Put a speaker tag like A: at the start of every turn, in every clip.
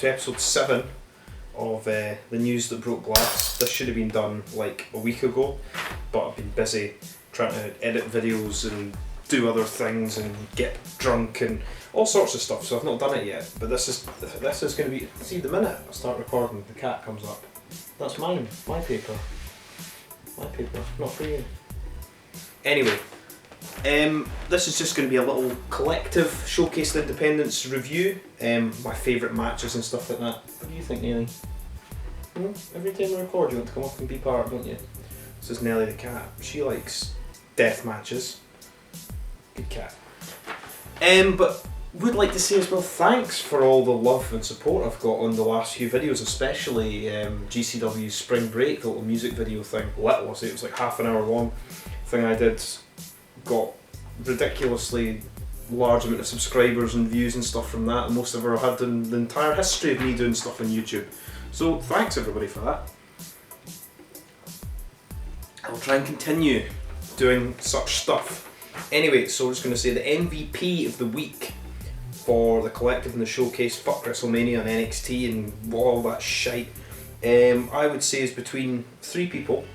A: to episode 7 of the news that broke glass. This should have been done like a week ago, but I've been busy trying to edit videos and do other things and get drunk and all sorts of stuff, so I've not done it yet. But this is going to be, see, the minute I start recording, the cat comes up. That's mine, my paper, not for you. Anyway, this is just going to be a little collective Showcase the Independence review, my favourite matches and stuff like that. What do you think, Nelly? Every time I record you want to come up and be part, don't you? This is Nelly the cat. She likes death matches. Good cat. But would like to say as well, thanks for all the love and support I've got on the last few videos, especially GCW's Spring Break, the little music video thing. Little, it was like half an hour long thing I did. Got ridiculously large amount of subscribers and views and stuff from that, and most I've ever had in the entire history of me doing stuff on YouTube. So thanks everybody for that. I'll try and continue doing such stuff. Anyway, so I'm just going to say the MVP of the week for the collective and the Showcase, fuck WrestleMania and NXT and all that shite, I would say is between 3 people.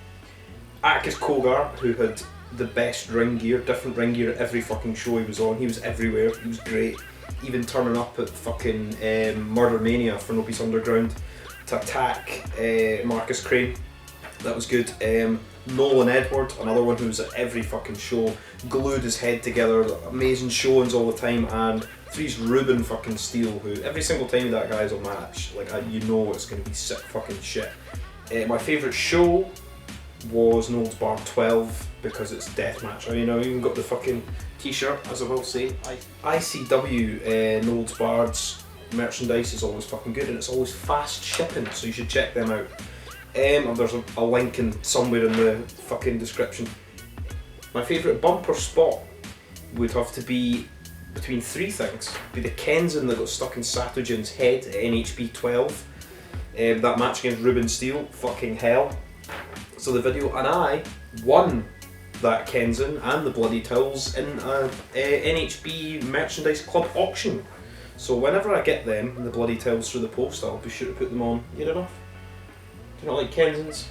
A: Atticus Cogar, who had the best ring gear, different ring gear at every fucking show he was on. He was everywhere, he was great. Even turning up at fucking Murder Mania for No Peace Underground to attack Marcus Crane. That was good. Nolan Edward, another one who was at every fucking show, glued his head together, amazing showings all the time. And 3's Ruben fucking Steele, who every single time that guy's on match, like you know it's going to be sick fucking shit. My favourite show was Nold's Bar 12 because it's Deathmatch. I mean, I even got the fucking t-shirt, as I will say. ICW Nold's Bar's merchandise is always fucking good and it's always fast shipping, so you should check them out. There's a link in somewhere in the fucking description. My favourite bumper spot would have to be between 3 things. Be the Kenzan that got stuck in Satogen's head at NHB 12. That match against Ruben Steele, fucking hell. So the video, and I won that Kenzan and the bloody towels in a NHB merchandise club auction. So whenever I get them, the bloody towels through the post, I'll be sure to put them on. Near enough. Do you not like Kenzans?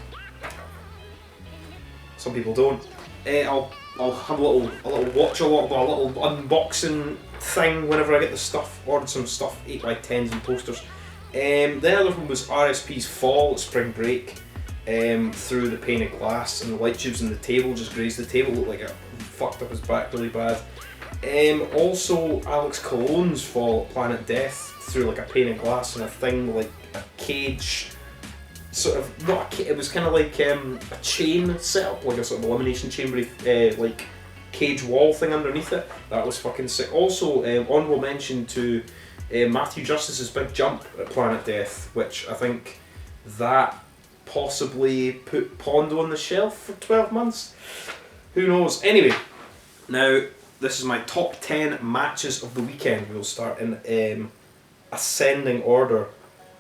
A: Some people don't. I'll have a little watch along, a little unboxing thing whenever I get the stuff. Ordered some stuff, 8x10s and posters. The other one was RSP's fall at Spring Break. Through the pane of glass and the light tubes in the table just grazed the table, looked like it fucked up his back really bad. Also Alex Cologne's fall at Planet Death through like a pane of glass and a thing like a cage, sort of, not a cage, it was kind of like a chain set up, like a sort of elimination chamber, like cage wall thing underneath it. That was fucking sick. Also honourable mention to Matthew Justice's big jump at Planet Death, which I think that possibly put Pondo on the shelf for 12 months. Who knows? Anyway, now this is my top 10 matches of the weekend. We'll start in ascending order.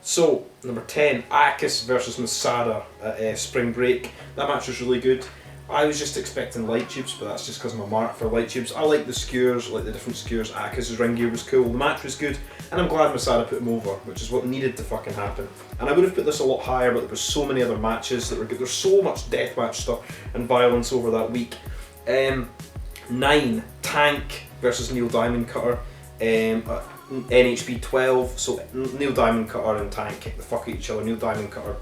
A: So, number 10, Akis versus Masada at Spring Break. That match was really good. I was just expecting light tubes, but that's just because I'm a mark for light tubes. I like the skewers, I like the different skewers. Akis' ring gear was cool, the match was good, and I'm glad Masada put him over, which is what needed to fucking happen. And I would have put this a lot higher, but there was so many other matches that were good. There's so much deathmatch stuff and violence over that week. 9, Tank versus Neil Diamond Cutter. NHB 12, so Neil Diamond Cutter and Tank kicked the fuck at each other. Neil Diamond Cutter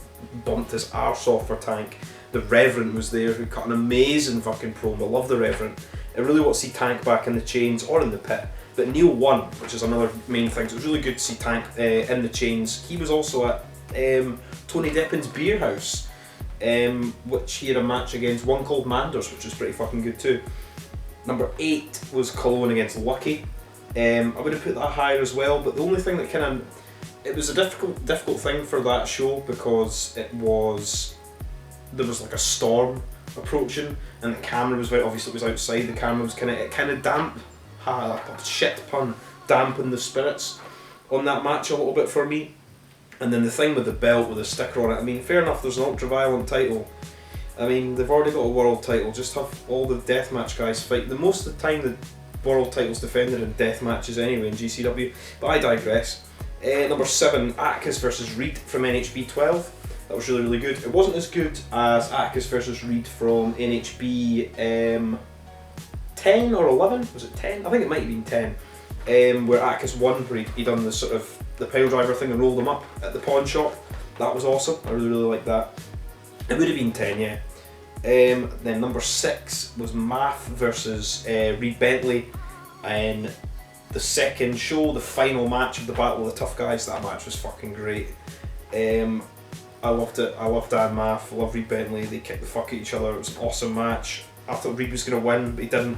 A: bumped his arse off for Tank. The Reverend was there, who cut an amazing fucking promo. I love the Reverend. I really want to see Tank back in the chains or in the pit. But Neil won, which is another main thing. So it was really good to see Tank in the chains. He was also at Tony Deppin's Beer House, which he had a match against one called Manders, which was pretty fucking good too. Number 8 was Cologne against Lucky. I would have put that higher as well, but the only thing that it was a difficult thing for that show because there was like a storm approaching and the camera was obviously it was outside, the camera was kind of damp, shit pun, dampened the spirits on that match a little bit for me. And then the thing with the belt with the sticker on it, I mean, fair enough, there's an ultra violent title. I mean, they've already got a world title, just have all the deathmatch guys fight. The most of the time the world title's defended in deathmatches anyway in GCW, but I digress. Number 7, Atticus versus Reed from NHB 12. That was really, really good. It wasn't as good as Atticus versus Reed from NHB 10 or 11. Was it 10? I think it might have been 10. Where Atticus won, where he done the sort of the pile driver thing and rolled him up at the pawn shop. That was awesome. I really, really liked that. It would have been 10, yeah. Then number 6 was Math versus Reed Bentley, and the second show, the final match of the Battle of the Tough Guys. That match was fucking great. I loved it. I loved Dan Math. I loved Reed Bentley. They kicked the fuck at each other. It was an awesome match. I thought Reed was going to win, but he didn't.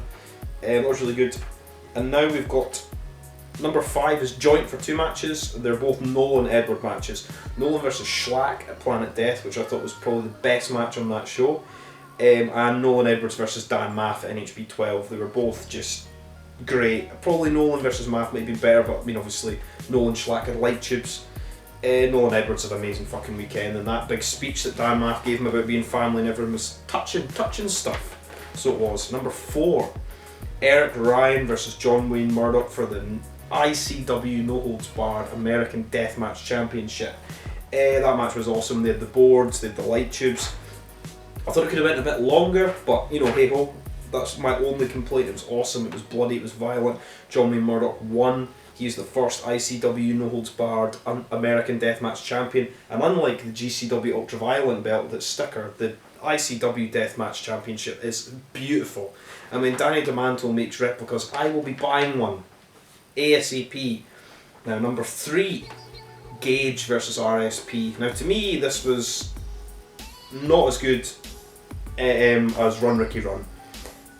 A: It was really good. And now we've got number 5 is joint for 2 matches. They're both Nolan Edward matches. Nolan versus Schlack at Planet Death, which I thought was probably the best match on that show. And Nolan Edwards versus Dan Math at NHB 12. They were both just great. Probably Nolan versus Math might be better, but I mean obviously Nolan Schlack had light tubes. Nolan Edwards had an amazing fucking weekend, and that big speech that Dan Math gave him about being family and everyone was touching stuff. So it was. Number 4, Eric Ryan versus John Wayne Murdoch for the ICW No Holds Barred American Deathmatch Championship. That match was awesome. They had the boards, they had the light tubes. I thought it could have went a bit longer, but you know, hey ho, that's my only complaint. It was awesome, it was bloody, it was violent. John Wayne Murdoch won. He's the first ICW No Holds Barred American Deathmatch Champion, and unlike the GCW Ultraviolent belt that's sticker, the ICW Deathmatch Championship is beautiful. And when Danny DeManto makes replicas, I will be buying one ASAP. Now number 3, Gage versus RSP. Now to me this was not as good as Run Ricky Run.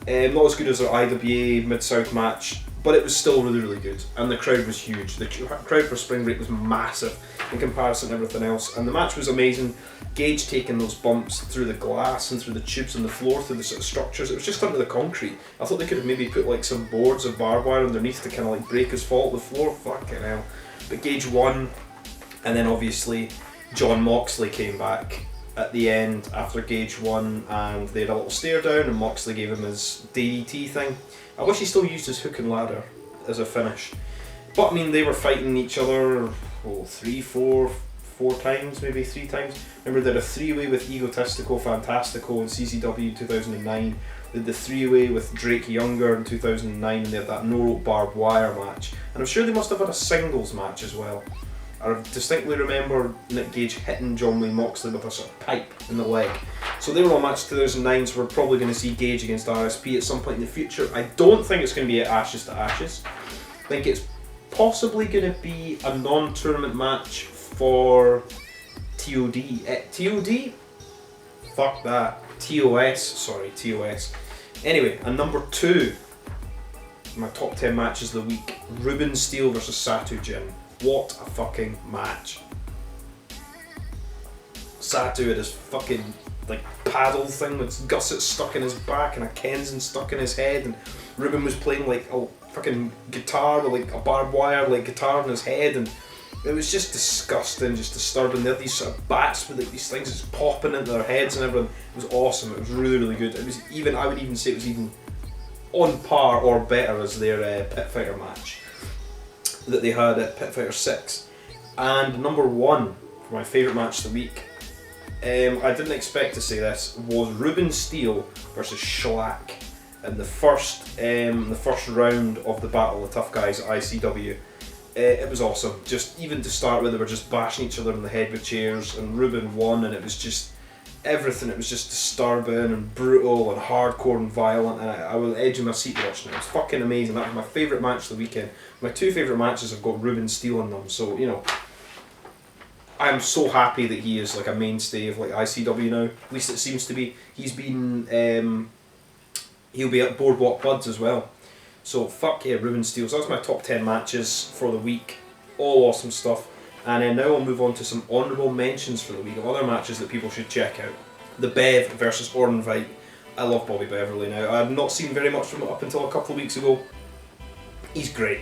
A: Not as good as our IWA Mid-South match, but it was still really, really good. And the crowd was huge. The crowd for Spring Break was massive in comparison to everything else. And the match was amazing. Gage taking those bumps through the glass and through the tubes on the floor, through the sort of structures. It was just under the concrete. I thought they could have maybe put like some boards of barbed wire underneath to kind of like break his fall to the floor. Fucking hell. But Gage won. And then obviously John Moxley came back at the end after Gage won, and they had a little stare down and Moxley gave him his DDT thing. I wish he still used his hook and ladder as a finish. But I mean, they were fighting each other 4 times, maybe 3 times. Remember they had a 3-way with Egotistico Fantastico in CCW 2009. They had the 3-way with Drake Younger in 2009, and they had that no-rope barbed wire match. And I'm sure they must have had a singles match as well. I distinctly remember Nick Gage hitting John Wayne Moxley with a sort of pipe in the leg. So they were on match 2009, so we're probably going to see Gage against RSP at some point in the future. I don't think it's going to be at Ashes to Ashes. I think it's possibly going to be a non-tournament match for TOD. TOD? Fuck that. TOS. Sorry, TOS. Anyway, and number 2, my top 10 matches of the week. Ruben Steele versus Satu Jin. What a fucking match. Satu had his fucking like paddle thing with gussets stuck in his back and a Kenzans stuck in his head, and Ruben was playing like a fucking guitar with like a barbed wire like guitar in his head, and it was just disgusting, just disturbing. They had these sort of bats with like these things just popping into their heads and everything. It was awesome. It was really, really good. It was even, I would even say it was even on par or better as their Pit Fighter match that they had at Pit Fighter 6. And number 1 for my favourite match of the week, I didn't expect to say this, was Ruben Steele versus Schlack in the first round of the Battle of the Tough Guys at ICW. It was awesome. Just even to start with, they were just bashing each other in the head with chairs, and Ruben won, and it was just everything. It was just disturbing and brutal and hardcore and violent, and I was edging my seat watching it. It was fucking amazing. That was my favourite match of the weekend. My 2 favourite matches have got Ruben Steele in them, so you know, I'm so happy that he is like a mainstay of like ICW now. At least it seems to be. He's been he'll be at Boardwalk Buds as well. So fuck yeah, Ruben Steele. So that's my top 10 matches for the week. All awesome stuff. And then now I'll move on to some honourable mentions for the week of other matches that people should check out. The Bev versus Orin Veit. I love Bobby Beverly now. I've not seen very much from him up until a couple of weeks ago. He's great.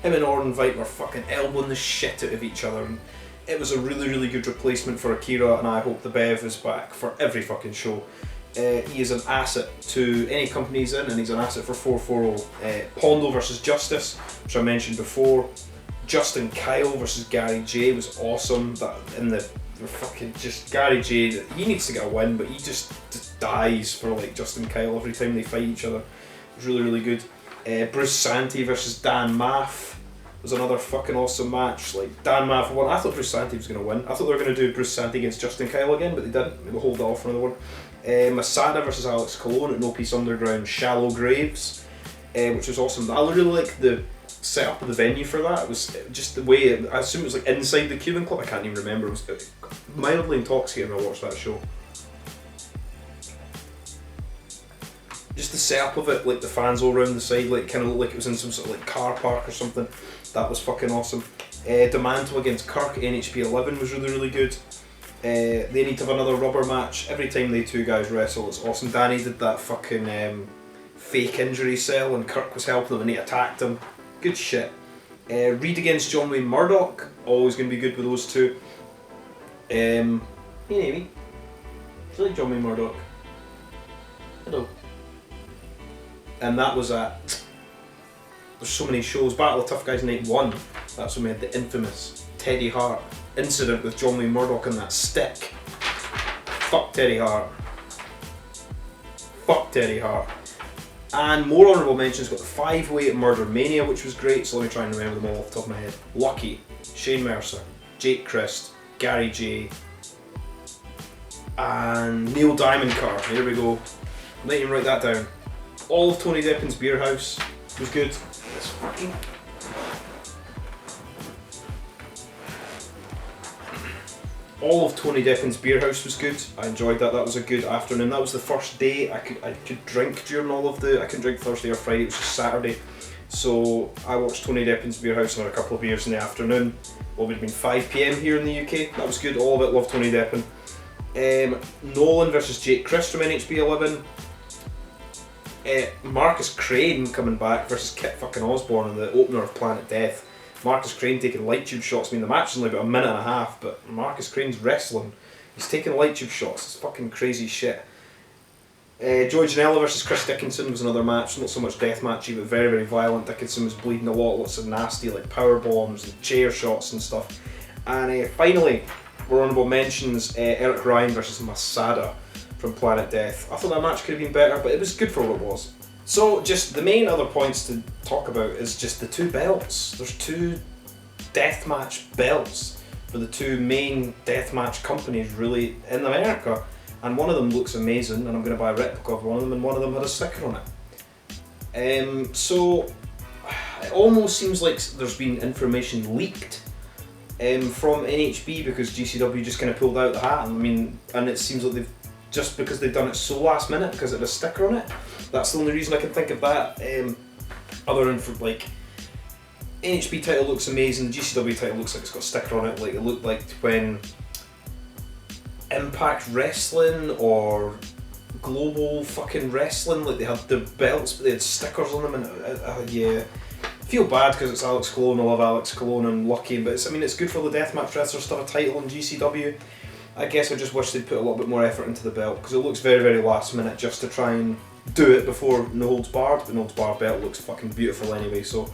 A: Him and Orin Veit were fucking elbowing the shit out of each other. And it was a really, really good replacement for Akira, and I hope the Bev is back for every fucking show. He is an asset to any company he's in, and he's an asset for 440. Pondo versus Justice, which I mentioned before. Justin Kyle versus Gary J was awesome. That in the fucking just Gary J, he needs to get a win, but he just dies for like Justin Kyle every time they fight each other. It was really, really good. Bruce Santee versus Dan Maff was another fucking awesome match. Like Dan Maff won. I thought Bruce Santee was going to win. I thought they were going to do Bruce Santee against Justin Kyle again, but they didn't. They hold off for another one. Masada versus Alex Colon at No Peace Underground, Shallow Graves, which was awesome. I really like the setup of the venue for that. It was just the way, I assume it was like inside the Cuban Club, I can't even remember. It was mildly intoxicating when I watched that show. Just the setup of it, like the fans all around the side, like kind of looked like it was in some sort of like car park or something. That was fucking awesome. Demanto against Kirk, NHB 11 was really, really good. They need to have another rubber match. Every time they two guys wrestle, it's awesome. Danny did that fucking fake injury sell and Kirk was helping him and he attacked him. Good shit. Reed against John Wayne Murdoch, always going to be good with those two. Hey Amy, do you like John Wayne Murdoch? Hello. And that was at, there's so many shows. Battle of Tough Guys Night 1, that's when we had the infamous Teddy Hart incident with John Wayne Murdoch and that stick. Fuck Teddy Hart. Fuck Teddy Hart. And more honourable mentions, got the 5-way at Murder Mania, which was great, so let me try and remember them all off the top of my head. Lucky, Shane Mercer, Jake Christ, Gary J, and Neil Diamondcar. Here we go. Let you write that down. All of Tony Deppin's Beer House was good. It's fucking... All of Tony Deppin's Beer House was good. I enjoyed that. That was a good afternoon. That was the first day I could drink during all of the... I couldn't drink Thursday or Friday. It was just Saturday. So I watched Tony Deppin's Beer House and had a couple of beers in the afternoon. What would have been 5 PM here in the UK. That was good. All of it. Love Tony Deppin. Nolan versus Jake Christ from NHB 11. Marcus Crane coming back versus Kit fucking Osborne in the opener of Planet Death. Marcus Crane taking light tube shots. I mean, the match is only about a minute and a half, but Marcus Crane's wrestling. He's taking light tube shots. It's fucking crazy shit. Joey Janela versus Chris Dickinson was another match. Not so much deathmatchy, but very, very violent. Dickinson was bleeding a lot. Lots of nasty like power bombs and chair shots and stuff. And finally, for honourable mentions, Eric Ryan versus Masada from Planet Death. I thought that match could have been better, but it was good for what it was. So just the main other points to talk about is just the two belts. There's two deathmatch belts for the two main deathmatch companies really in America, and one of them looks amazing and I'm going to buy a replica of one of them, and one of them had a sticker on it. So it almost seems like there's been information leaked from NHB because GCW just kind of pulled out the hat. I mean, and it seems like they've just because they've done it so last minute because it had a sticker on it. That's the only reason I can think of that. Other than for like, NHB title looks amazing, the GCW title looks like it's got a sticker on it, like it looked like when Impact Wrestling or Global fucking Wrestling, like they had the belts but they had stickers on them, and yeah. I feel bad because it's Alex Colon, I love Alex Colon and Lucky, but it's good for the deathmatch wrestlers to have a title in GCW. I guess I just wish they'd put a little bit more effort into the belt because it looks very, very last minute just to try and do it before No Holds Barred. The No Holds Barred belt looks fucking beautiful anyway, so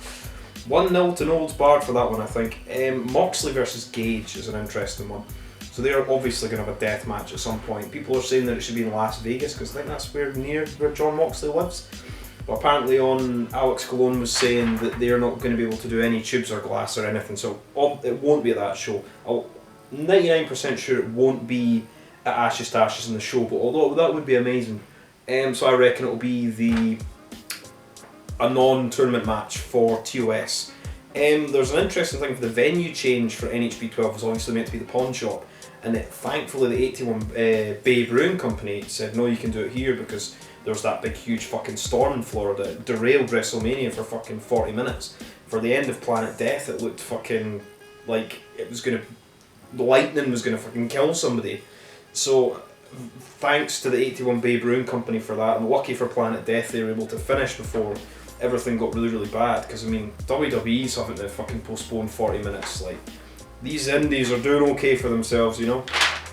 A: 1-0 to No Holds Barred for that one, I think. Moxley versus Gage is an interesting one. So they're obviously going to have a death match at some point. People are saying that it should be in Las Vegas because I think that's where John Moxley lives. But apparently on Alex Colon was saying that they're not going to be able to do any tubes or glass or anything, so it won't be at that show. I'm 99% sure it won't be at Ashes to Ashes in the show, but although that would be amazing. So I reckon it'll be a non-tournament match for TOS. There's an interesting thing for the venue change for NHB 12 was obviously meant to be the pawn shop, and thankfully the 81 Bay Brewing Company said no, you can do it here because there was that big huge fucking storm in Florida. It derailed WrestleMania for fucking 40 minutes. For the end of Planet Death it looked fucking like it was gonna, the lightning was gonna fucking kill somebody. So thanks to the 81 Bay Brewing Company for that, and lucky for Planet Death they were able to finish before everything got really, really bad, because I mean WWE's having to fucking postpone 40 minutes. Like, these indies are doing okay for themselves, you know.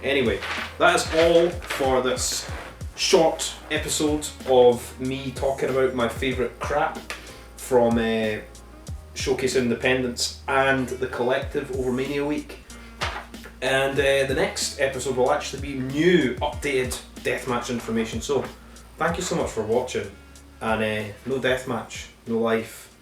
A: Anyway, that is all for this short episode of me talking about my favourite crap from Showcase Independence and the Collective over Mania Week. And the next episode will actually be new, updated deathmatch information. So, thank you so much for watching. And no deathmatch, no life.